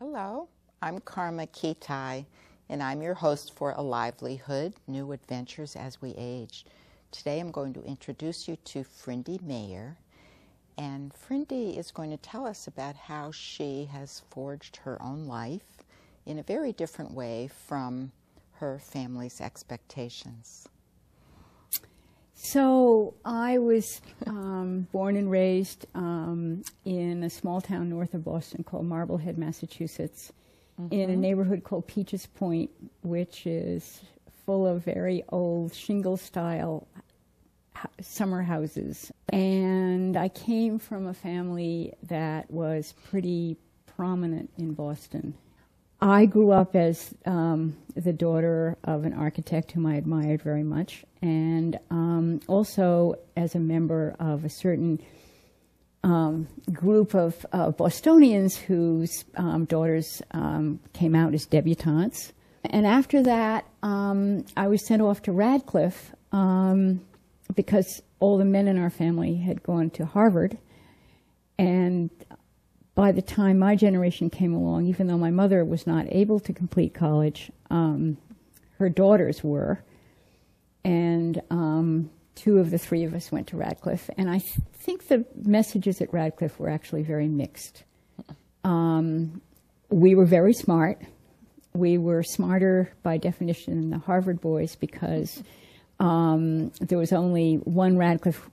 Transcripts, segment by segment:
Hello, I'm Karma Kitaj, and I'm your host for A Livelihood, New Adventures as We Age. Today I'm going to introduce you to Frinde Maher, and Frinde is going to tell us about how she has forged her own life in a very different way from her family's expectations. So I was born and raised in a small town north of Boston called Marblehead, Massachusetts, in a neighborhood called Peaches Point, which is full of very old shingle-style summer houses. And I came from a family that was pretty prominent in Boston. I grew up as the daughter of an architect whom I admired very much, and also as a member of a certain group of Bostonians whose daughters came out as debutantes. And after that, I was sent off to Radcliffe because all the men in our family had gone to Harvard. And by the time my generation came along, even though my mother was not able to complete college, her daughters were. And two of the three of us went to Radcliffe. And I think the messages at Radcliffe were actually very mixed. We were very smart. We were smarter by definition than the Harvard boys because there was only one Radcliffe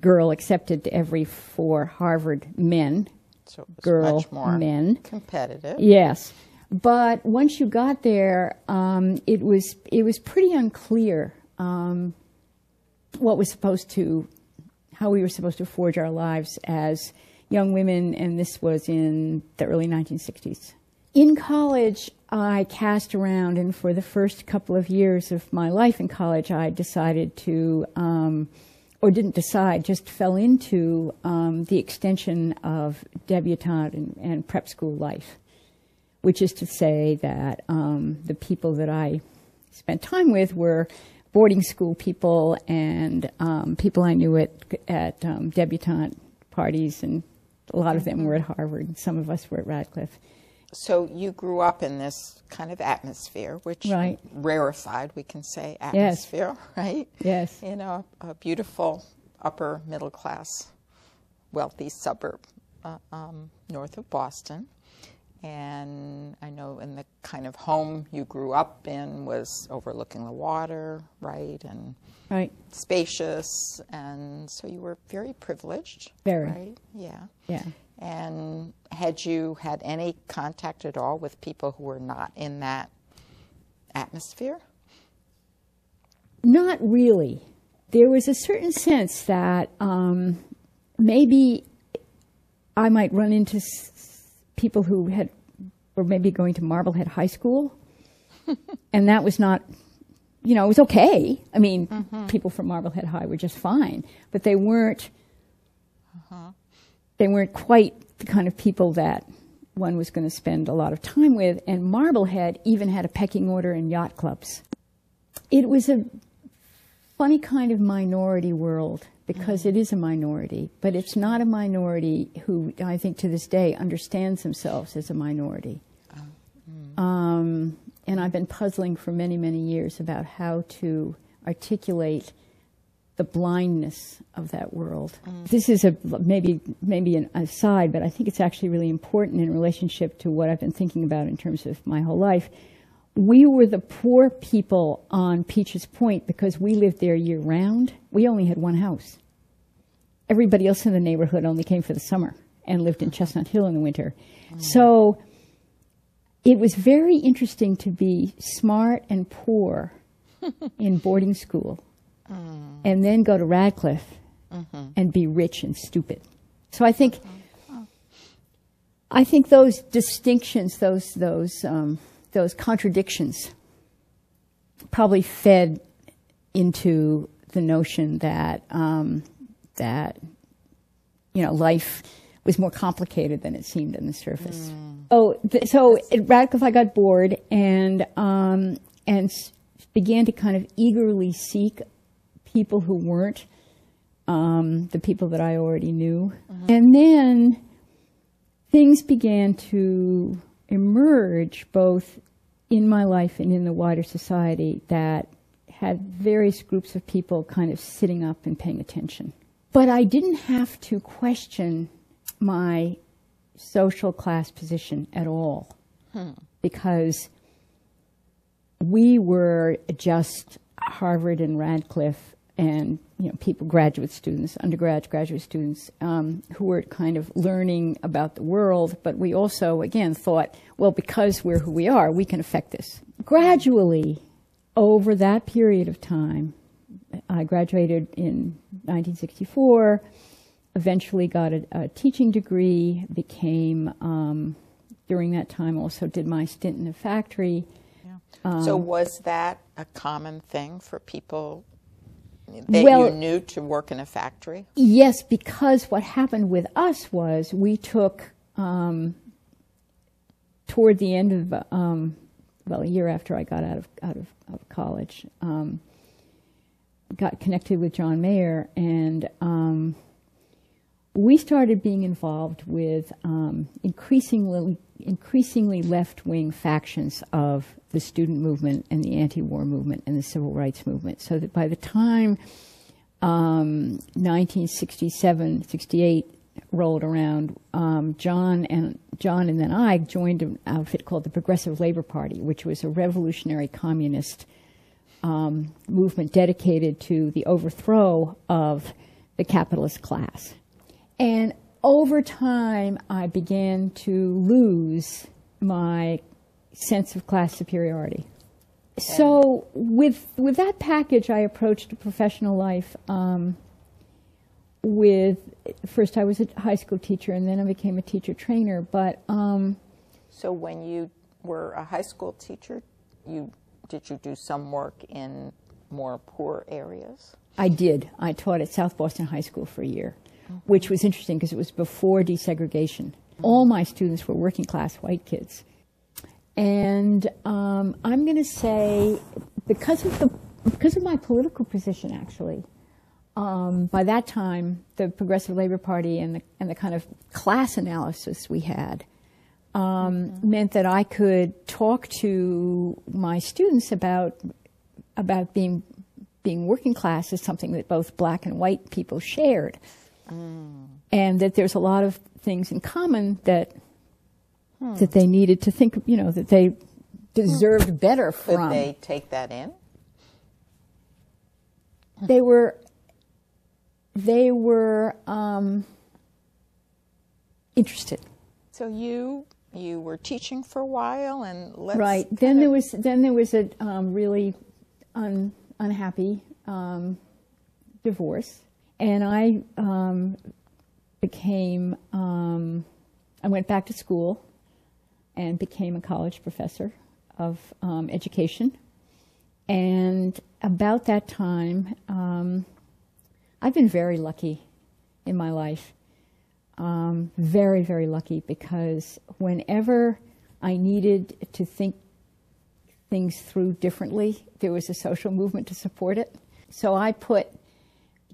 girl accepted to every 4 Harvard men. So it was girl, much more men. Competitive. Yes. But once you got there, it was pretty unclear what was supposed to, how we were supposed to forge our lives as young women, and this was in the early 1960s. In college, I cast around, and for the first couple of years of my life in college, I decided to, or didn't decide, just fell into the extension of debutante and prep school life, which is to say that the people that I spent time with were boarding school people and people I knew at debutante parties, and a lot of them were at Harvard, and some of us were at Radcliffe. So you grew up in this kind of atmosphere, which right. Rarefied, we can say, atmosphere, yes. Right? Yes. In a beautiful upper middle class, wealthy suburb north of Boston. And I know in the kind of home you grew up in was overlooking the water, right? And right. Spacious. And so you were very privileged. Very. Right? Yeah. Yeah. And had you had any contact at all with people who were not in that atmosphere? Not really. There was a certain sense that maybe I might run into people who were maybe going to Marblehead High School, and that was not, it was okay. I mean, people from Marblehead High were just fine, but they weren't. They weren't quite the kind of people that one was going to spend a lot of time with, and Marblehead even had a pecking order in yacht clubs. It was a funny kind of minority world, because it is a minority, but it's not a minority who, I think to this day, understands themselves as a minority. And I've been puzzling for many, many years about how to articulate the blindness of that world. This is maybe an aside, but I think it's actually really important in relationship to what I've been thinking about in terms of my whole life. We were the poor people on Peaches Point because we lived there year-round. We only had one house. Everybody else in the neighborhood only came for the summer and lived in Chestnut Hill in the winter. So it was very interesting to be smart and poor in boarding school. And then go to Radcliffe and be rich and stupid. So I think those distinctions, those contradictions, probably fed into the notion that life was more complicated than it seemed on the surface. So at Radcliffe I got bored and began to kind of eagerly seek people who weren't the people that I already knew. And then things began to emerge both in my life and in the wider society that had various groups of people kind of sitting up and paying attention. But I didn't have to question my social class position at all, because we were just Harvard and Radcliffe and, you know, people, graduate students, undergrads, graduate students, who were kind of learning about the world. But we also, again, thought, well, because we're who we are, we can affect this. Gradually, over that period of time, I graduated in 1964, eventually got a teaching degree, became, during that time also did my stint in a factory. Yeah. So was that a common thing for people that you knew to work in a factory? Yes, because what happened with us was we took, toward the end of, well, a year after I got out of college, got connected with John Maher, and we started being involved with increasingly left-wing factions of the student movement and the anti-war movement and the civil rights movement. So that by the time 1967, 68 rolled around, John and then I joined an outfit called the Progressive Labor Party, which was a revolutionary communist movement dedicated to the overthrow of the capitalist class. And over time, I began to lose my sense of class superiority. So with that package, I approached a professional life first I was a high school teacher, and then I became a teacher trainer. But so when you were a high school teacher, did you do some work in more poor areas? I did. I taught at South Boston High School for a year, which was interesting because it was before desegregation. All my students were working class white kids. And I'm going to say, because of my political position, actually, by that time, the Progressive Labor Party and the kind of class analysis we had meant that I could talk to my students about being working class as something that both black and white people shared, and that there's a lot of things in common that they needed to think, you know, that they deserved better from. Did they take that in? They were interested. So you were teaching for a while, and right. Then there was a really unhappy divorce, and I went back to school and became a college professor of education. And about that time, I've been very lucky in my life. Very, very lucky, because whenever I needed to think things through differently, there was a social movement to support it. So I put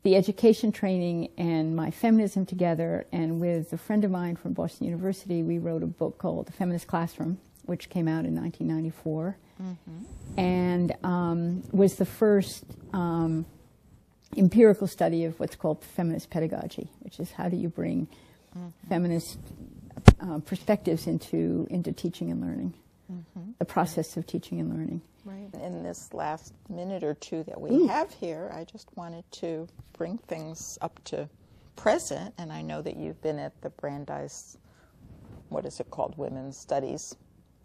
the education training and my feminism together, and with a friend of mine from Boston University, we wrote a book called The Feminist Classroom, which came out in 1994, and was the first empirical study of what's called feminist pedagogy, which is how do you bring feminist perspectives into teaching and learning, the process of teaching and learning. Right. In this last minute or two that we have here, I just wanted to bring things up to present, and I know that you've been at the Brandeis, what is it called, Women's Studies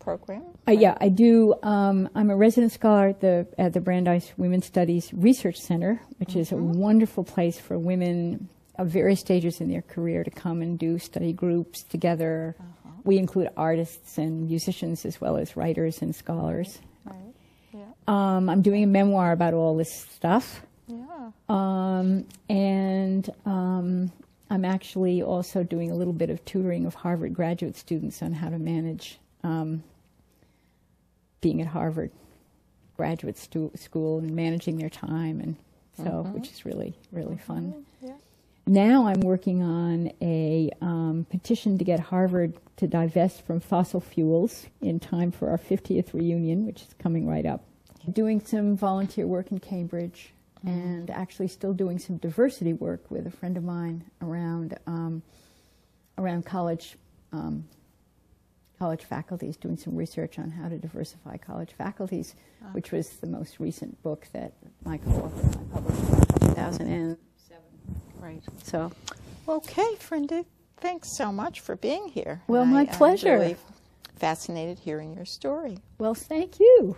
program? Right? Yeah, I do. I'm a resident scholar at the Brandeis Women's Studies Research Center, which is a wonderful place for women of various stages in their career to come and do study groups together. We include artists and musicians as well as writers and scholars. Right. Yeah. I'm doing a memoir about all this stuff. Yeah. And I'm actually also doing a little bit of tutoring of Harvard graduate students on how to manage being at Harvard graduate school and managing their time, and so which is really, really fun. Yeah. now I'm working on a petition to get Harvard to divest from fossil fuels in time for our 50th reunion, which is coming right up. Doing some volunteer work in Cambridge, and actually still doing some diversity work with a friend of mine around college faculties, doing some research on how to diversify college faculties, which was the most recent book that my co-author and I published in 2007. Right. So, Okay, Frinde, thanks so much for being here. Well, my pleasure. I'm really fascinated hearing your story. well, thank you.